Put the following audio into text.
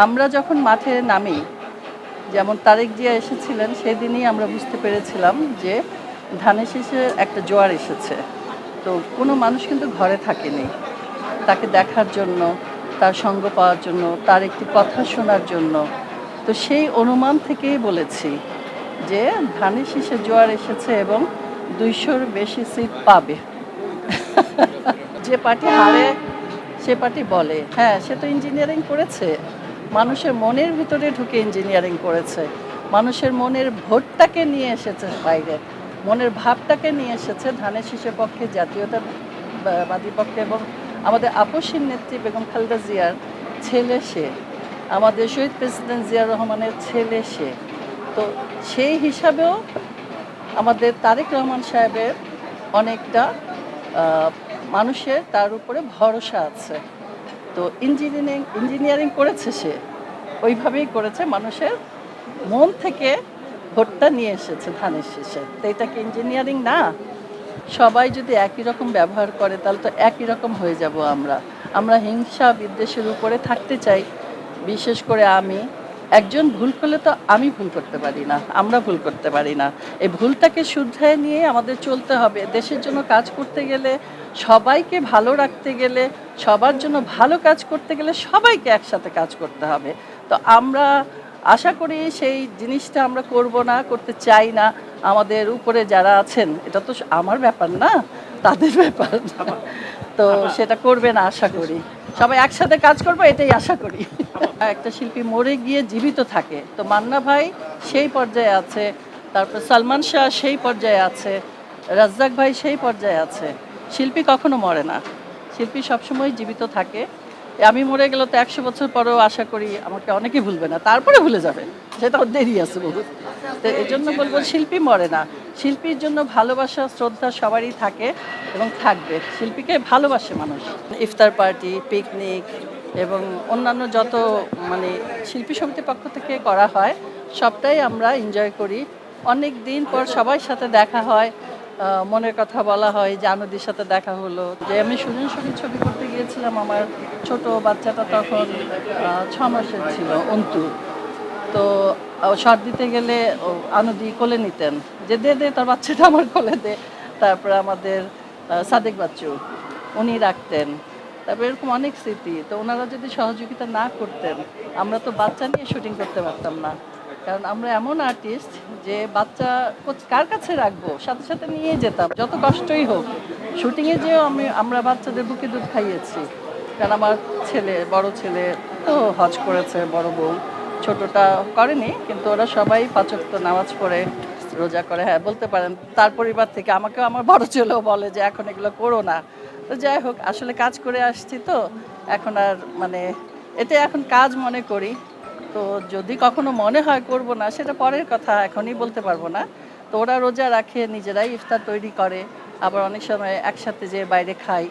আমরা যখন মাঠে নামি, যেমন তারেক জিয়া এসেছিলেন, সেদিনই আমরা বুঝতে পেরেছিলাম যে ধানের শীষে একটা জোয়ার এসেছে। তো কোনো মানুষ কিন্তু ঘরে থাকেনি তাকে দেখার জন্য, তার সঙ্গ পাওয়ার জন্য, তার একটি কথা শোনার জন্য। তো সেই অনুমান থেকেই বলেছি যে ধানের শীষে জোয়ার এসেছে এবং ২০০-র বেশি সিট পাবে। যে পার্টি হারে সে পার্টি বলে, হ্যাঁ সে তো ইঞ্জিনিয়ারিং করেছে, মানুষের মনের ভিতরে ঢুকে ইঞ্জিনিয়ারিং করেছে, মানুষের মনের ভোটটাকে নিয়ে এসেছে বাইরে, মনের ভাবটাকে নিয়ে এসেছে ধানের শীষের পক্ষে, জাতীয়তাবাদী পক্ষে। এবং আমাদের আপসীর নেত্রী বেগম খালেদা জিয়ার ছেলে সে, আমাদের শহীদ প্রেসিডেন্ট জিয়াউর রহমানের ছেলে সে। তো সেই হিসাবেও আমাদের তারেক রহমান সাহেবের অনেকটা মানুষের তার উপরে ভরসা আছে। তো ইঞ্জিনিয়ারিং করেছে সে, ওইভাবেই করেছে, মানুষের মন থেকে ভোটটা নিয়ে এসেছে ধানের শীষে। তো এটা কি ইঞ্জিনিয়ারিং না? সবাই যদি একই রকম ব্যবহার করে তাহলে তো একই রকম হয়ে যাব আমরা। আমরা হিংসা বিদ্বেষের উপরে থাকতে চাই। বিশেষ করে আমি, একজন ভুল করলে তো আমি ভুল করতে পারি না, আমরা ভুল করতে পারি না। এই ভুলটাকে শুধরায় নিয়ে আমাদের চলতে হবে। দেশের জন্য কাজ করতে গেলে, সবাইকে ভালো রাখতে গেলে, সবার জন্য ভালো কাজ করতে গেলে সবাইকে একসাথে কাজ করতে হবে। তো আমরা আশা করি সেই জিনিসটা আমরা করব না, করতে চাই না। আমাদের উপরে যারা আছেন, এটা তো আমার ব্যাপার না, তাদের ব্যাপার। তো সেটা করবে না আশা করি। সবাই একসাথে কাজ করবো, এটাই আশা করি। একটা শিল্পী মরে গিয়ে জীবিত থাকে, তো মান্না ভাই সেই পর্যায়ে আছে, তারপর সালমান শাহ সেই পর্যায়ে আছে, রাজ্জাক ভাই সেই পর্যায়ে আছে। শিল্পী কখনো মরে না, শিল্পী সবসময় জীবিত থাকে। আমি মরে গেলে তো ১০০ বছর পরেও আশা করি আমাকে অনেকে ভুলবে না, তারপরে ভুলে যাবে, সেটা দেরি আছে বহু। তো এই জন্য বলবো শিল্পী মরে না, শিল্পীর জন্য ভালোবাসা শ্রদ্ধা সবারই থাকে এবং থাকবে। শিল্পীকে ভালোবাসে মানুষ। ইফতার পার্টি, পিকনিক এবং অন্যান্য যত মানে শিল্পী সমিতির পক্ষ থেকে করা হয়, সবটাই আমরা এনজয় করি। অনেক দিন পর সবার সাথে দেখা হয়, মনের কথা বলা হয়, যে আনন্দের সাথে দেখা হলো। যে আমি সুজন সঙ্গীত ছবি করতে গিয়েছিলাম, আমার ছোট বাচ্চাটা তখন ৬ মাসের ছিল, অন্তু। তো শট দিতে গেলে আনন্দি কোলে নিতেন, যে দে দে তোর বাচ্চাটা আমার কোলে দে। তারপরে আমাদের সাদেক বাচ্চু উনি রাখতেন। তারপরে এরকম অনেক স্মৃতি। তো ওনারা যদি সহযোগিতা না করতেন, আমরা তো বাচ্চা নিয়ে শুটিং করতে পারতাম না। কারণ আমরা এমন আর্টিস্ট যে বাচ্চা কার কাছে রাখবো, সাথে সাথে নিয়ে যেতাম যত কষ্টই হোক। শুটিংয়ে যেও আমরা বাচ্চাদের বুকে দুধ খাইয়েছি। কারণ আমার বড় ছেলে তো হজ করেছে, বড় বউ ছোটটা করেনি, কিন্তু ওরা সবাই ৫ ওয়াক্ত নামাজ পড়ে, রোজা করে। হ্যাঁ, বলতে পারেন তার পরিবার থেকে আমাকেও আমার বড় ছেলেও বলে যে এখন এগুলো করো না। তো যাই হোক, আসলে কাজ করে আসছি তো এখন আর মানে এটা এখন কাজ মনে করি। তো যদি কখনো মনে হয় করব না, সেটা পরের কথা, এখনই বলতে পারবো না। তো ওরা রোজা রাখে, নিজেরাই ইফতার তৈরি করে, আবার অনেক সময় একসাথে যেয়ে বাইরে খাই।